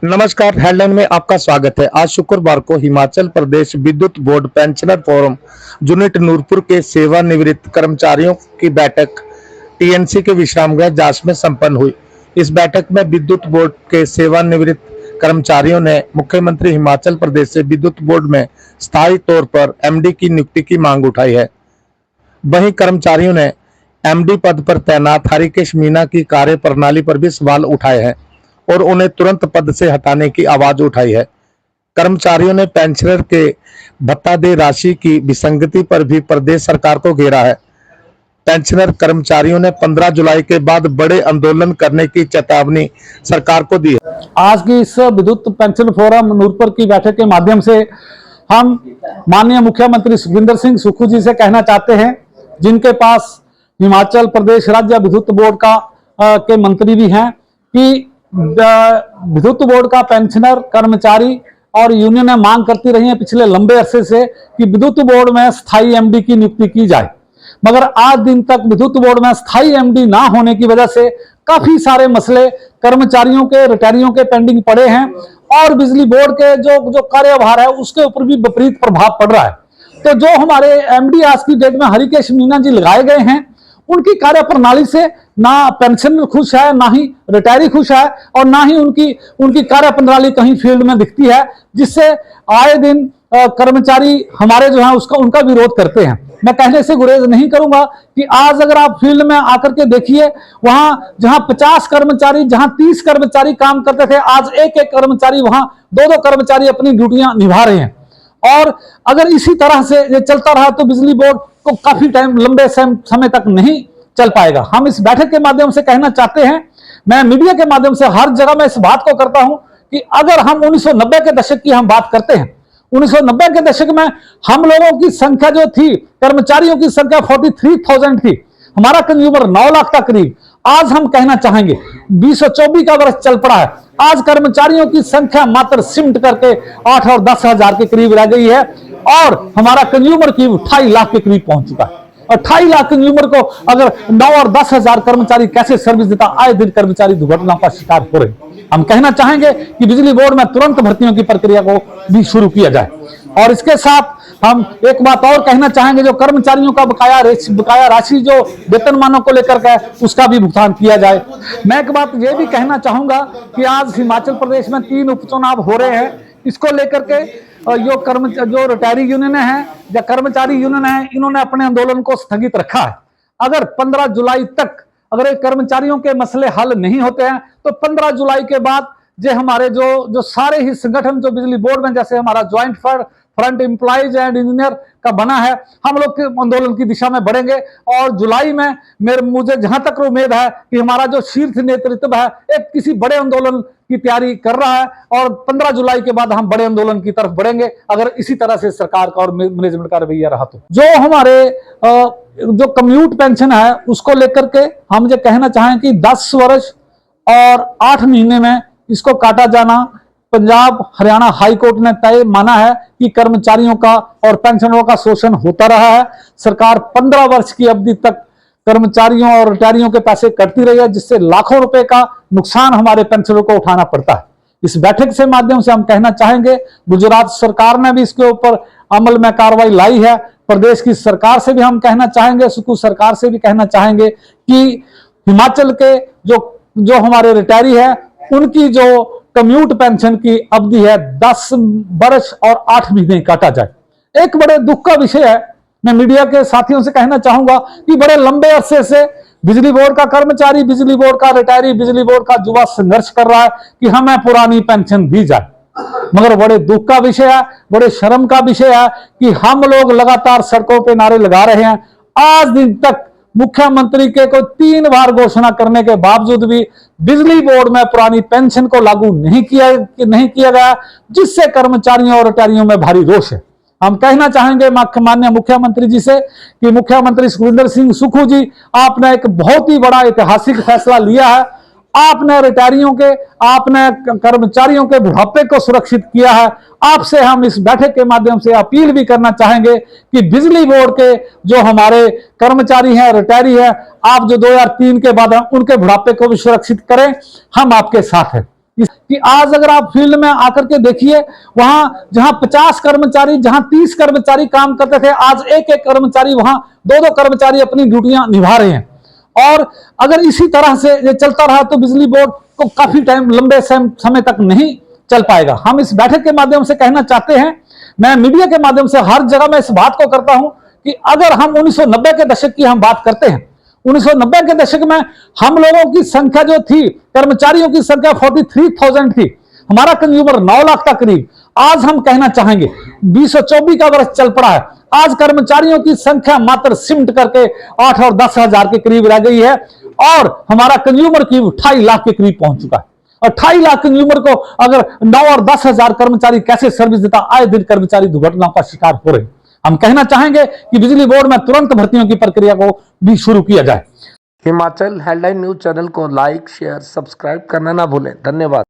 नमस्कार, हेडलाइन में आपका स्वागत है। आज शुक्रवार को Himachal Pradesh Vidyut board pensioner forum unit Nurpur के सेवानिवृत्त कर्मचारियों की बैठक टीएनसी के विश्राम गृह जास में संपन्न हुई। इस बैठक में विद्युत बोर्ड के सेवानिवृत्त कर्मचारियों ने मुख्यमंत्री हिमाचल प्रदेश से विद्युत बोर्ड में स्थायी तौर पर एमडी की नियुक्ति की मांग उठाई है। वहीं कर्मचारियों ने एमडी पद पर तैनात हरिकेश मीणा की कार्य प्रणाली पर भी सवाल उठाए हैं और उन्हें तुरंत पद से हटाने की आवाज उठाई है। कर्मचारियों ने पेंशनर के भत्ता दे राशि की विसंगति पर भी प्रदेश सरकार को घेरा है। पेंशनर कर्मचारियों ने 15 जुलाई के बाद बड़े आंदोलन करने की चेतावनी सरकार को दी है। आज की इस विद्युत पेंशन फोरम नूरपुर की बैठक के माध्यम से हम माननीय मुख्यमंत्री सुखविंदर सिंह सुक्खू जी से कहना चाहते हैं, जिनके पास हिमाचल प्रदेश राज्य विद्युत बोर्ड के मंत्री भी हैं, कि विद्युत बोर्ड का पेंशनर कर्मचारी और यूनियनें मांग करती रही हैं पिछले लंबे अरसे से कि विद्युत बोर्ड में स्थायी एमडी की नियुक्ति की जाए, मगर आज दिन तक विद्युत बोर्ड में स्थायी एमडी ना होने की वजह से काफी सारे मसले कर्मचारियों के रिटायरियों के पेंडिंग पड़े हैं और बिजली बोर्ड के जो कार्यभार है उसके ऊपर भी विपरीत प्रभाव पड़ रहा है। तो जो हमारे एमडी आज की डेट में हरिकेश मीणा जी लगाए गए हैं, उनकी कार्य प्रणाली से ना पेंशनर खुश है, ना ही रिटायरी खुश है और ना ही उनकी कार्य प्रणाली कहीं फील्ड में दिखती है, जिससे आए दिन कर्मचारी हमारे जो है उनका विरोध करते हैं। मैं कहने से गुरेज नहीं करूंगा कि आज अगर आप फील्ड में आकर के देखिए, वहां जहां 50 कर्मचारी, जहां 30 कर्मचारी काम करते थे, आज एक कर्मचारी, वहां 2 कर्मचारी अपनी ड्यूटियां निभा रहे हैं। और अगर इसी तरह से ये चलता रहा तो बिजली बोर्ड को काफी टाइम, लंबे समय तक नहीं चल पाएगा। हम इस बैठक के माध्यम से कहना चाहते हैं, मैं मीडिया के माध्यम से हर जगह मैं इस बात को करता हूं कि अगर हम 1990 के दशक की हम बात करते हैं, 1990 के दशक में हम लोगों की संख्या जो थी, कर्मचारियों की संख्या 43,000 थी, हमारा कंज्यूमर 9 लाख का करीब। आज हम कहना चाहेंगे 2024 का वर्ष चल पड़ा है, आज कर्मचारियों की संख्या मात्र सिमट करके 8 और 10 हजार के करीब रह गई है और हमारा कंज्यूमर की 28 लाख के करीब पहुंच चुका है। 28 लाख कंज्यूमर को अगर 9 और 10 हजार कर्मचारी कैसे सर्विस देता, आए दिन कर्मचारी दुर्घटनाओं का शिकार हो रहे। हम कहना चाहेंगे कि बिजली बोर्ड में तुरंत भर्तियों की प्रक्रिया को भी शुरू किया जाए। और इसके साथ हम एक बात और कहना चाहेंगे, जो कर्मचारियों का बकाया राशि जो वेतनमानों को लेकर के उसका भी भुगतान किया जाए। मैं एक बात ये भी कहना चाहूंगा कि आज हिमाचल प्रदेश में 3 उपचुनाव हो रहे हैं, इसको लेकर के जो रिटायरी यूनियन है या कर्मचारी यूनियन है, इन्होंने अपने आंदोलन को स्थगित रखा है। अगर 15 जुलाई तक अगर कर्मचारियों के मसले हल नहीं होते हैं तो 15 जुलाई के बाद हमारे जो सारे ही संगठन जो बिजली बोर्ड में, जैसे हमारा joint front employees and engineer का बना है, हम लोग के आंदोलन की दिशा में बढ़ेंगे। और जुलाई में मुझे जहां तक उम्मीद है कि हमारा जो शीर्ष नेतृत्व है एक किसी बड़े आंदोलन की तैयारी कर रहा है और 15 जुलाई के बाद हम बड़े आंदोलन की तरफ बढ़ेंगे, अगर इसी तरह से सरकार का और मैनेजमेंट का रवैया रहा तो। जो हमारे जो कम्यूट पेंशन है उसको लेकर के हम ये कहना चाहें कि 10 वर्ष और 8 महीने में इसको काटा जाना पंजाब हरियाणा हाई कोर्ट ने तय माना है कि कर्मचारियों का और पेंशनरों का शोषण होता रहा है। सरकार 15 वर्ष की अवधि तक कर्मचारियों और रिटायरियों के पैसे कटती रही है, जिससे लाखों रुपए का नुकसान हमारे पेंशनरों को उठाना पड़ता है। इस बैठक से माध्यम से हम कहना चाहेंगे, गुजरात सरकार ने भी इसके ऊपर अमल में कार्रवाई लाई है। प्रदेश की सरकार से भी हम कहना चाहेंगे, सुक्खू सरकार से भी कहना चाहेंगे कि हिमाचल के जो हमारे रिटायरी है उनकी जो कम्यूट पेंशन की अवधि है 10 वर्ष और 8 महीने काटा जाए। एक बड़े दुख का विषय है, मैं मीडिया के साथियों से कहना चाहूंगा कि बड़े लंबे अरसे से बिजली बोर्ड का कर्मचारी, बिजली बोर्ड का रिटायरी, बिजली बोर्ड का युवा संघर्ष कर रहा है कि हमें पुरानी पेंशन दी जाए, मगर बड़े दुख का विषय है, बड़े शर्म का विषय है कि हम लोग लगातार सड़कों पे नारे लगा रहे हैं। आज दिन तक मुख्यमंत्री के को 3 बार घोषणा करने के बावजूद भी बिजली बोर्ड में पुरानी पेंशन को लागू नहीं किया गया, जिससे कर्मचारियों और रिटायरियों में भारी रोष है। हम कहना चाहेंगे माननीय मुख्यमंत्री जी से कि मुख्यमंत्री सुखविंदर सिंह सुक्खू जी, आपने एक बहुत ही बड़ा ऐतिहासिक फैसला लिया है। आपने रिटायरियों के, आपने कर्मचारियों के बुढ़ापे को सुरक्षित किया है। आपसे हम इस बैठक के माध्यम से अपील भी करना चाहेंगे कि बिजली बोर्ड के जो हमारे कर्मचारी हैं, रिटायरी हैं, आप जो 2003 के बाद हैं, उनके बुढ़ापे को भी सुरक्षित करें। हम आपके साथ हैं। कि आज अगर आप फील्ड में आकर के देखिए, वहां जहां 50 कर्मचारी, जहां 30 कर्मचारी काम करते थे, आज एक एक कर्मचारी, वहां दो दो कर्मचारी अपनी ड्यूटियां निभा रहे हैं। और अगर इसी तरह से ये चलता रहा तो बिजली बोर्ड को काफी टाइम, लंबे समय तक नहीं चल पाएगा। हम इस बैठक के माध्यम से कहना चाहते हैं, मैं मीडिया के माध्यम से हर जगह मैं इस बात को करता हूं कि अगर हम 1990 के दशक की हम बात करते हैं, 1990 के दशक में हम लोगों की संख्या जो थी, कर्मचारियों की संख्या 43,000 थी, हमारा कंज्यूमर 9 लाख का करीब। आज हम कहना चाहेंगे 2024 का वर्ष चल पड़ा है, आज कर्मचारियों की संख्या मात्र सिमट करके 8 और 10 हजार के करीब रह गई है और हमारा कंज्यूमर की 28 लाख के करीब पहुंच चुका है। और 28 लाख कंज्यूमर को अगर 9 और 10 हजार कर्मचारी कैसे सर्विस देता, आए दिन कर्मचारी दुर्घटनाओं का शिकार हो रहे। हम कहना चाहेंगे कि बिजली बोर्ड में तुरंत भर्तियों की प्रक्रिया को भी शुरू किया जाए। हिमाचल हेडलाइन न्यूज चैनल को लाइक, शेयर, सब्सक्राइब करना ना भूलें। धन्यवाद।